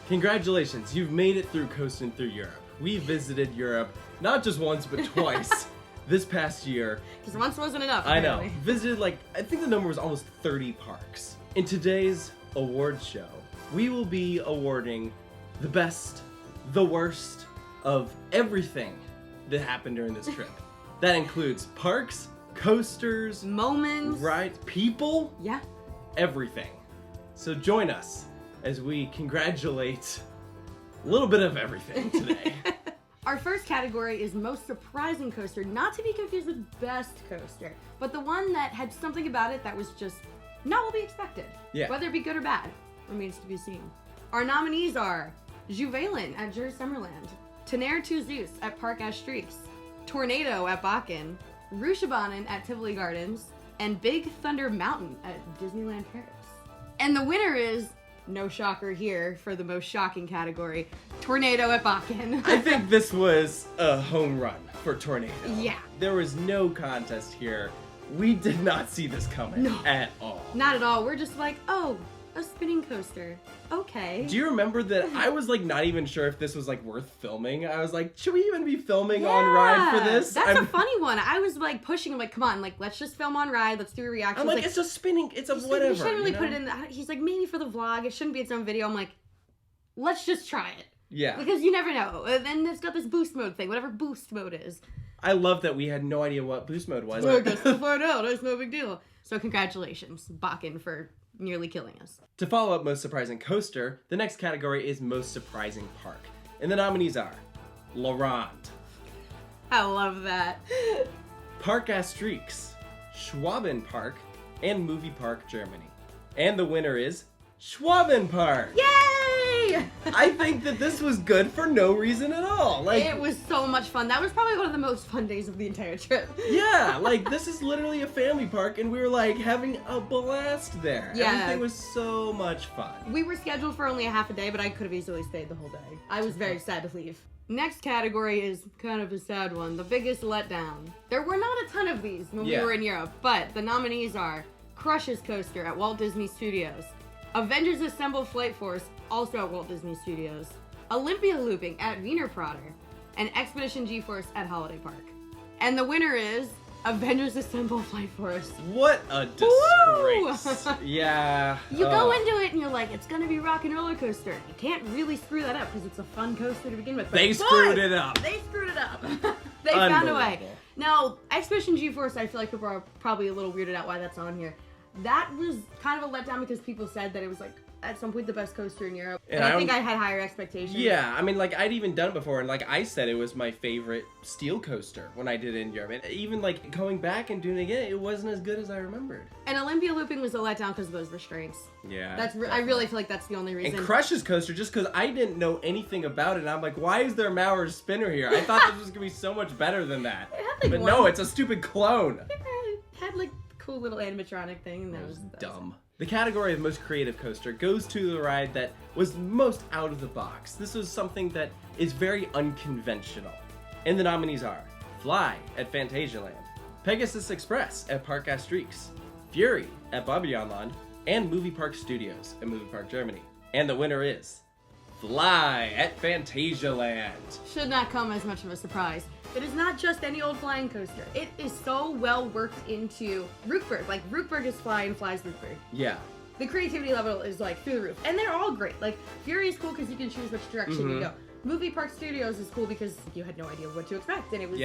Congratulations, you've made it through Coastin Thru Europe. We visited Europe not just once, but twice this past year. Because once wasn't enough, I apparently. know. Visited I think the number was almost 30 parks. In today's awards show, we will be awarding the best, the worst of everything that happened during this trip. That includes parks, coasters, moments, rides, people, yeah, everything. So join us as we congratulate a little bit of everything today. Our first category is most surprising coaster, not to be confused with best coaster, but the one that had something about it that was just not what we expected. Yeah. Whether it be good or bad remains to be seen. Our nominees are Juvelin at Jer Summerland, Tenair 2 Zeus at Parc Astrix, Tornado at Bakken, Rushabanen at Tivoli Gardens, and Big Thunder Mountain at Disneyland Paris. And the winner is, no shocker here for the most shocking category, Tornado at Bakken. I think this was a home run for Tornado. Yeah. There was no contest here. We did not see this coming at all. Not at all. We're just like, oh, a spinning coaster. Okay. Do you remember that I was not even sure if this was worth filming? I was like, should we even be filming on ride for this? That's a funny one. I was pushing him, come on, let's just film on ride. Let's do a reaction. I'm like, it's a spinning, it's a whatever. You shouldn't really put it in. He's like, maybe for the vlog. It shouldn't be its own video. I'm like, let's just try it. Yeah. Because you never know. And then it's got this boost mode thing, whatever boost mode is. I love that we had no idea what boost mode was. I guess we'll find out. It's no big deal. So congratulations, Bakken, for nearly killing us. To follow up most surprising coaster, the next category is most surprising park. And the nominees are La Ronde, I love that. Parc Astrix, Schwaben Park, and Movie Park Germany. And the winner is Schwaben Park! Yay! I think that this was good for no reason at all. It was so much fun. That was probably one of the most fun days of the entire trip. Yeah, this is literally a family park, and we were having a blast there. Yeah. Everything was so much fun. We were scheduled for only a half a day, but I could have easily stayed the whole day. I was very sad to leave. Next category is kind of a sad one, the biggest letdown. There were not a ton of these when we were in Europe, but the nominees are Crush's Coaster at Walt Disney Studios, Avengers Assemble Flight Force, also at Walt Disney Studios, Olympia Looping at Wiener Prater, and Expedition G-Force at Holiday Park. And the winner is Avengers Assemble Flight Force. What a disgrace. Yeah. You go into it and you're like, it's gonna be rock and roller coaster. You can't really screw that up because it's a fun coaster to begin with. They screwed it up. They screwed it up. They found a way. Now, Expedition G-Force, I feel like people are probably a little weirded out why that's on here. That was kind of a letdown because people said that it was at some point the best coaster in Europe. And I think I had higher expectations. Yeah, I mean, I'd even done it before, and I said it was my favorite steel coaster when I did it in Europe. And even going back and doing it again, it wasn't as good as I remembered. And Olympia Looping was a letdown because of those restraints. Yeah. I really feel like that's the only reason. And Crush's Coaster, just because I didn't know anything about it, and I'm like, why is there a Maurer spinner here? I thought this was gonna be so much better than that. It had, but no, it's a stupid clone. It had cool little animatronic thing, and that was dumb. The category of most creative coaster goes to the ride that was most out of the box. This was something that is very unconventional. And the nominees are Fly at Phantasialand, Pegasus Express at Parc Astrix, Fury at Babylonland, and Movie Park Studios at Movie Park Germany. And the winner is Fly at Phantasialand. Should not come as much of a surprise. It is not just any old flying coaster. It is so well worked into Rookburg. Rookburg is Fly and Fly's Rookburg. Yeah. The creativity level is through the roof. And they're all great. Fury is cool because you can choose which direction you go. Movie Park Studios is cool because you had no idea what to expect. And it was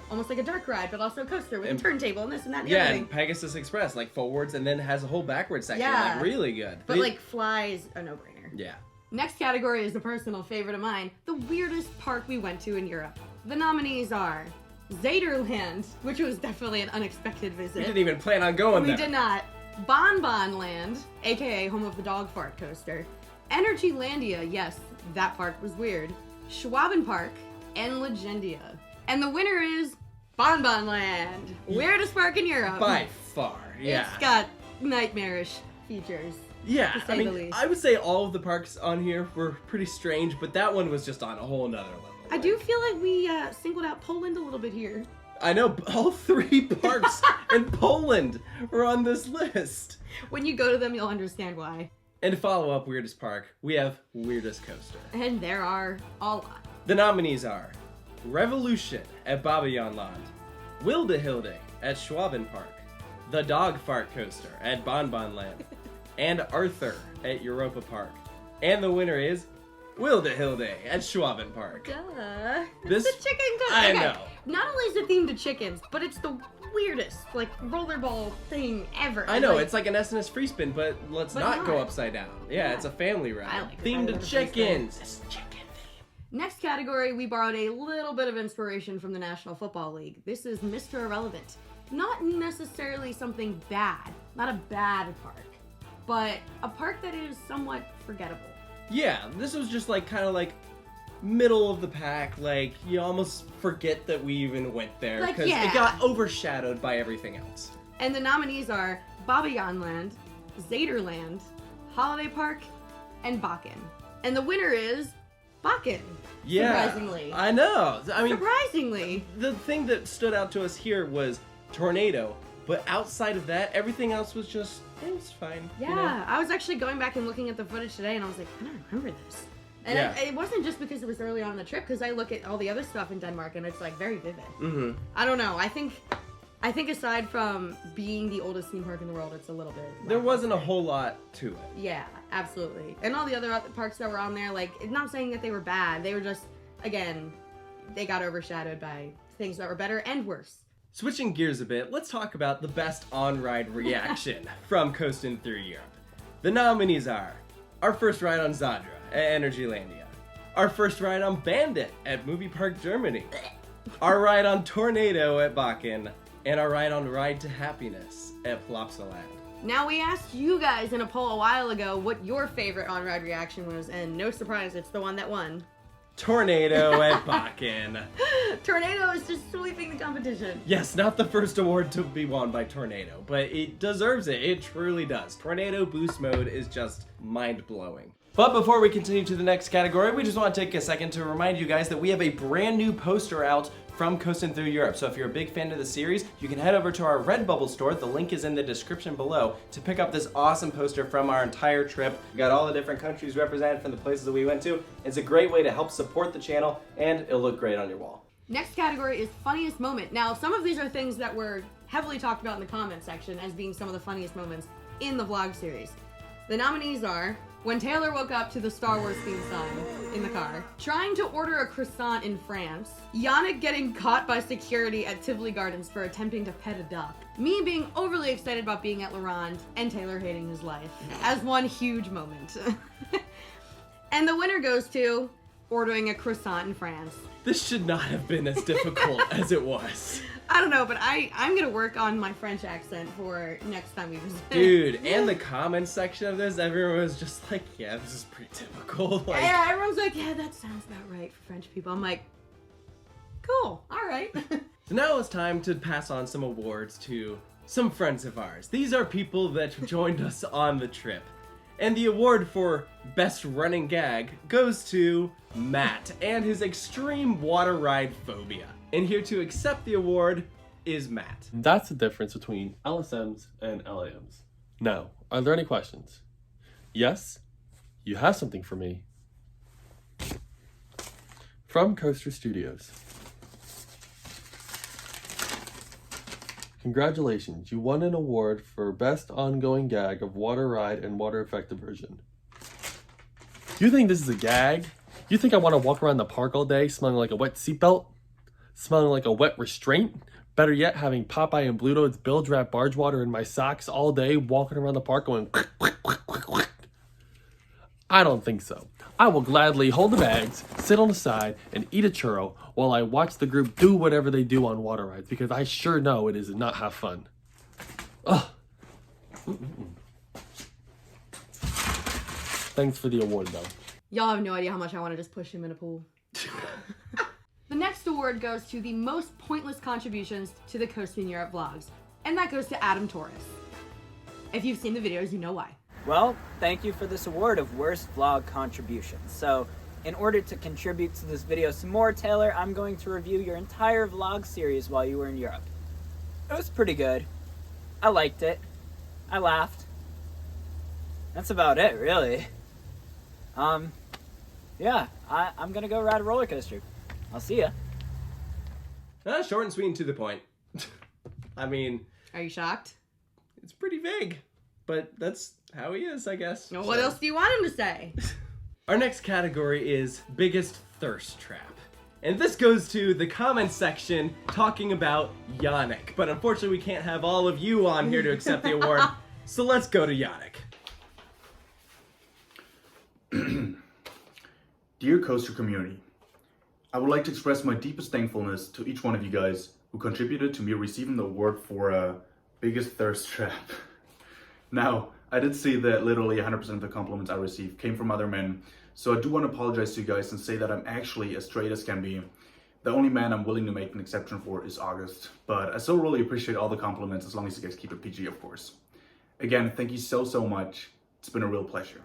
almost like a dark ride, but also a coaster with a turntable and this and that and the other thing. And Pegasus Express, forwards and then has a whole backwards section. Yeah. Really good. But Fly is a no-brainer. Yeah. Next category is a personal favorite of mine, the weirdest park we went to in Europe. The nominees are Zaderland, which was definitely an unexpected visit. We didn't even plan on going there. We did not. Bon Bon Land, aka home of the dog fart coaster. Energylandia, yes, that park was weird. Schwaben Park, and Legendia. And the winner is Bon Bon Land, weirdest park in Europe. By far, yeah. It's got nightmarish features. Yeah, to say the least. I would say all of the parks on here were pretty strange, but that one was just on a whole nother level. I do feel like we singled out Poland a little bit here. I know, all 3 parks in Poland were on this list. When you go to them, you'll understand why. And to follow up Weirdest Park, we have Weirdest Coaster. And there are a lot. The nominees are Revolution at Bobbejaanland, Wilde at Schwaben Park, the Dog Fart Coaster at Bonbonland, and Arthur at Europa Park. And the winner is Wilde at Schwaben Park. Duh. This- It's the chicken coaster. I Okay. know. Not only is it themed to chickens, but it's the weirdest, like, rollerball thing ever. I know, Like, it's like an SNS free spin, but let's But not go not. upside down. Yeah, Yeah. it's a family ride. I like it Themed better to than a free spin. chickens. It's chicken theme. Next category, we borrowed a little bit of inspiration from the National Football League. This is Mr. Irrelevant. Not necessarily something bad, not a bad park, but a park that is somewhat forgettable. Yeah, this was just like kind of like middle of the pack. Like you almost forget that we even went there Like, because yeah. it got overshadowed by everything else. And the nominees are Bobbejaanland, Zaderland, Holiday Park, and Bakken. And the winner is Bakken. Yeah, Surprisingly. I know. I mean, Surprisingly. the thing that stood out to us here was Tornado, but outside of that, everything else was just it was fine. Yeah, you know? I was actually going back and looking at the footage today, and I was like, I don't remember this. And Yeah. it wasn't just because it was early on in the trip, because I look at all the other stuff in Denmark, and it's like very vivid. Mm-hmm. I don't know. I think aside from being the oldest theme park in the world, it's a little bit. There wasn't a whole lot to it. Yeah, absolutely. And all the other parks that were on there, like, not saying that they were bad. They were just, again, they got overshadowed by things that were better and worse. Switching gears a bit, let's talk about the best on-ride reaction from Coastin Thru Europe. The nominees are our first ride on Zadra at Energylandia, our first ride on Bandit at Movie Park Germany, our ride on Tornado at Bakken, and our ride on Ride to Happiness at Plopsaland. Now, we asked you guys in a poll a while ago what your favorite on-ride reaction was, and no surprise, it's the one that won. Tornado at Bakken. Tornado is just sweeping the competition. Yes, not the first award to be won by Tornado, but it deserves it. It truly does. Tornado Boost Mode is just mind-blowing. But before we continue to the next category, we just want to take a second to remind you guys that we have a brand new poster out from Coastin Thru Europe. So if you're a big fan of the series, you can head over to our Redbubble store. The link is in the description below to pick up this awesome poster from our entire trip. We got all the different countries represented from the places that we went to. It's a great way to help support the channel, and it'll look great on your wall. Next category is funniest moment. Now, some of these are things that were heavily talked about in the comment section as being some of the funniest moments in the vlog series. The nominees are when Taylor woke up to the Star Wars theme song in the car, trying to order a croissant in France, Yannick getting caught by security at Tivoli Gardens for attempting to pet a duck, me being overly excited about being at Laurent, and Taylor hating his life as one huge moment. And the winner goes to ordering a croissant in France. This should not have been as difficult as it was. I don't know, but I'm gonna work on my French accent for next time we visit. Dude, and the comments section of this, everyone was just like, yeah, this is pretty typical. Like, Yeah, everyone's like, yeah, that sounds about right for French people. I'm like, cool, all right. So now it's time to pass on some awards to some friends of ours. These are people that joined us on the trip. And the award for Best Running Gag goes to Matt and his extreme water ride phobia. And here to accept the award is Matt. That's the difference between LSMs and LAMs. Now, are there any questions? Yes? You have something for me. From Coaster Studios. Congratulations, you won an award for Best Ongoing Gag of Water Ride and Water Effect Diversion. You think this is a gag? You think I want to walk around the park all day smelling like a wet seatbelt? Smelling like a wet restraint? Better yet, having Popeye and Bluto's bilge wrap barge water in my socks all day, walking around the park going quick, quick, quick, quick, quick. I don't think so. I will gladly hold the bags, sit on the side, and eat a churro while I watch the group do whatever they do on water rides, because I sure know it is not have fun. Ugh. Thanks for the award, though. Y'all have no idea how much I want to just push him in a pool. The next award goes to the most pointless contributions to the Coastin Europe vlogs, and that goes to Adam Torres. If you've seen the videos, you know why. Well, thank you for this award of worst vlog contributions. So, in order to contribute to this video some more, Taylor, I'm going to review your entire vlog series while you were in Europe. It was pretty good. I liked it. I laughed. that's about it, really. Yeah, I'm gonna go ride a roller coaster. I'll see ya. Short and sweet and to the point. I mean... Are you shocked? It's pretty vague, but that's how he is, I guess. Well, what else do you want him to say? Our next category is biggest thirst trap. And this goes to the comment section talking about Yannick. But unfortunately, we can't have all of you on here to accept the award. So let's go to Yannick. Dear Coaster community, I would like to express my deepest thankfulness to each one of you guys who contributed to me receiving the award for biggest thirst trap. Now, I did see that literally 100% of the compliments I received came from other men, so I do want to apologize to you guys and say that I'm actually as straight as can be. The only man I'm willing to make an exception for is August, but I still really appreciate all the compliments as long as you guys keep it PG, of course. Again, thank you so much. It's been a real pleasure.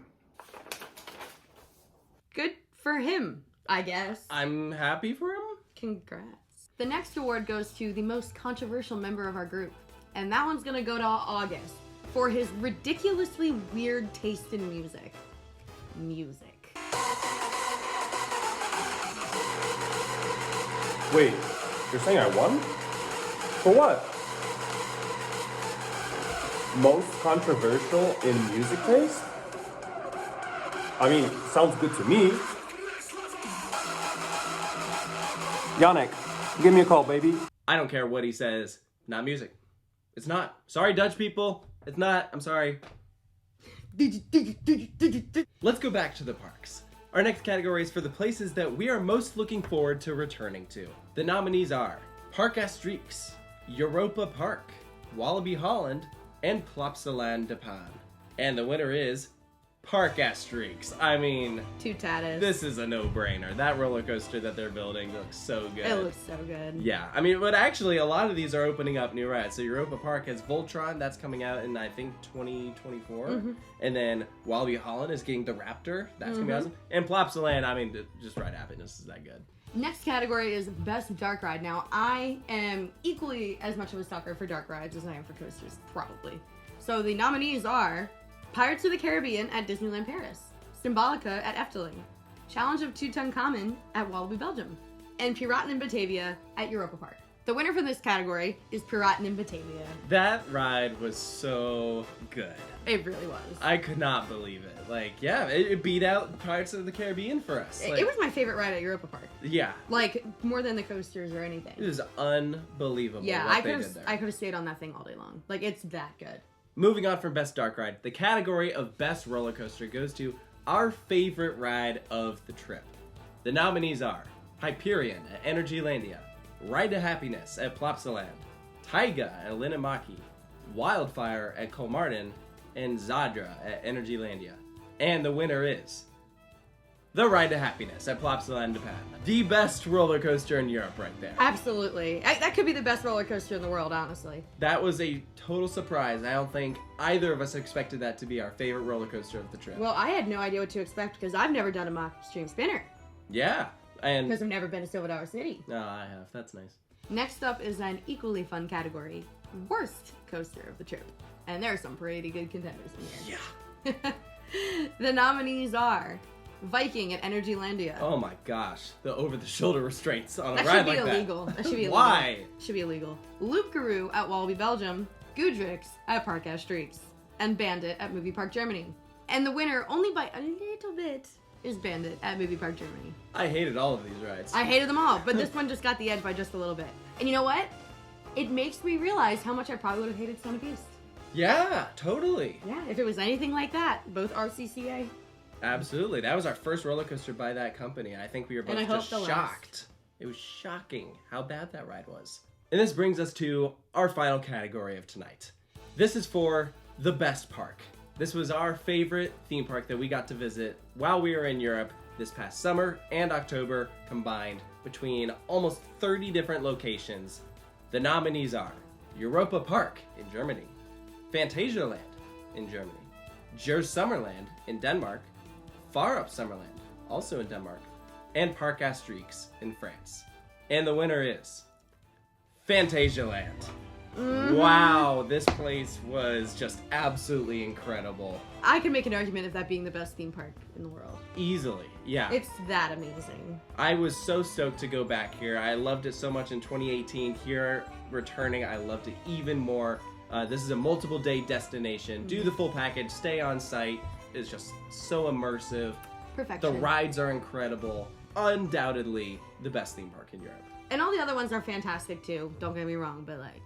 Good for him, I guess. I'm happy for him. Congrats. The next award goes to the most controversial member of our group, and that one's gonna go to August for his ridiculously weird taste in music. Wait, you're saying I won? For what? Most controversial in music taste? I mean, sounds good to me. Yannick, give me a call, baby. I don't care what he says. Not music. It's not. Sorry, Dutch people. It's not. I'm sorry. Let's go back to the parks. Our next category is for the places that we are most looking forward to returning to. The nominees are Park Asterix, Europa Park, Walibi Holland, and Plopsaland de Pan. And the winner is Park Asterix. I mean, Too tatted. this is a no-brainer. That roller coaster that they're building looks so good. It looks so good. Yeah, I mean, but actually a lot of these are opening up new rides. So Europa Park has Voltron, that's coming out in, I think, 2024. Mm-hmm. And then Walibi Holland is getting the Raptor, that's gonna be awesome. And Plopsaland, I mean, just ride happiness is that good. Next category is Best Dark Ride. Now, I am equally as much of a sucker for dark rides as I am for coasters, probably. So the nominees are Pirates of the Caribbean at Disneyland Paris, Symbolica at Efteling, Challenge of Tutankhamun at Walibi Belgium, and Piraten in Batavia at Europa Park. The winner for this category is Piraten in Batavia. That ride was so good. It really was. I could not believe it. Like, yeah, it beat out Pirates of the Caribbean for us. Like, It was my favorite ride at Europa Park. yeah, Like, more than the coasters or anything. it was unbelievable Yeah, what I they could did there. have stayed on that thing all day long. Like, it's that good. Moving on from Best Dark Ride, the category of Best Roller Coaster goes to our favorite ride of the trip. The nominees are Hyperion at Energylandia, Ride to Happiness at Plopsaland, Taiga at Linnamaki, Wildfire at Kolmarden, and Zadra at Energylandia. And the winner is the Ride to Happiness at Plopsaland de Pan. The best roller coaster in Europe right there. Absolutely. That could be the best roller coaster in the world, honestly. That was a total surprise. I don't think either of us expected that to be our favorite roller coaster of the trip. Well, I had no idea what to expect because I've never done a mock extreme spinner. Yeah, and... Because I've never been to Silver Dollar City. No, I have. That's nice. Next up is an equally fun category, worst coaster of the trip. And there are some pretty good contenders in here. Yeah. The nominees are Viking at Energylandia. Oh my gosh. The over-the-shoulder restraints on a That ride should be like illegal. That should be illegal. Why? Should be illegal. Loop Guru at Walibi Belgium, Goodrix at Park Asterix, and Bandit at Movie Park Germany. And the winner, only by a little bit, is Bandit at Movie Park Germany. I hated all of these rides. I hated them all, but this one just got the edge by just a little bit. And you know what? It makes me realize how much I probably would have hated Stone Beast. Yeah, totally. Yeah, if it was anything like that, both RCCA. Absolutely. That was our first roller coaster by that company, and I think we were both And I hope just the last. shocked. It was shocking how bad that ride was. And this brings us to our final category of tonight. This is for the best park. This was our favorite theme park that we got to visit while we were in Europe this past summer and October combined between almost 30 different locations. The nominees are Europa Park in Germany, Phantasialand in Germany, Gers Summerland in Denmark, Far Up Summerland, also in Denmark, and Park Asterix in France. And the winner is Phantasialand. Wow, this place was just absolutely incredible. I can make an argument of that being the best theme park in the world. Easily, yeah. It's that amazing. I was so stoked to go back here. I loved it so much in 2018. Here, returning, I loved it even more. This is a multiple day destination. Do the full package, stay on site. It's just so immersive. Perfection. The rides are incredible. Undoubtedly the best theme park in Europe. And all the other ones are fantastic too. Don't get me wrong, but like,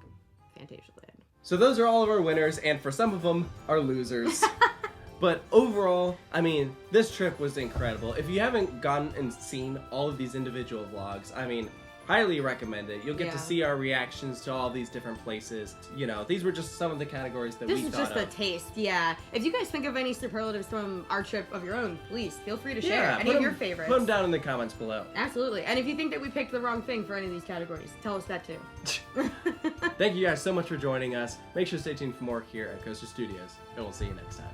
Fantasyland. So those are all of our winners, and for some of them, our losers. But overall, I mean, this trip was incredible. If you haven't gone and seen all of these individual vlogs, I mean, highly recommend it. You'll get to see our reactions to all these different places. You know, these were just some of the categories that we thought of. This is just a taste, yeah. If you guys think of any superlatives from our trip of your own, please feel free to share any of your favorites. Put them down in the comments below. Absolutely. And if you think that we picked the wrong thing for any of these categories, tell us that too. Thank you guys so much for joining us. Make sure to stay tuned for more here at Coaster Studios, and we'll see you next time.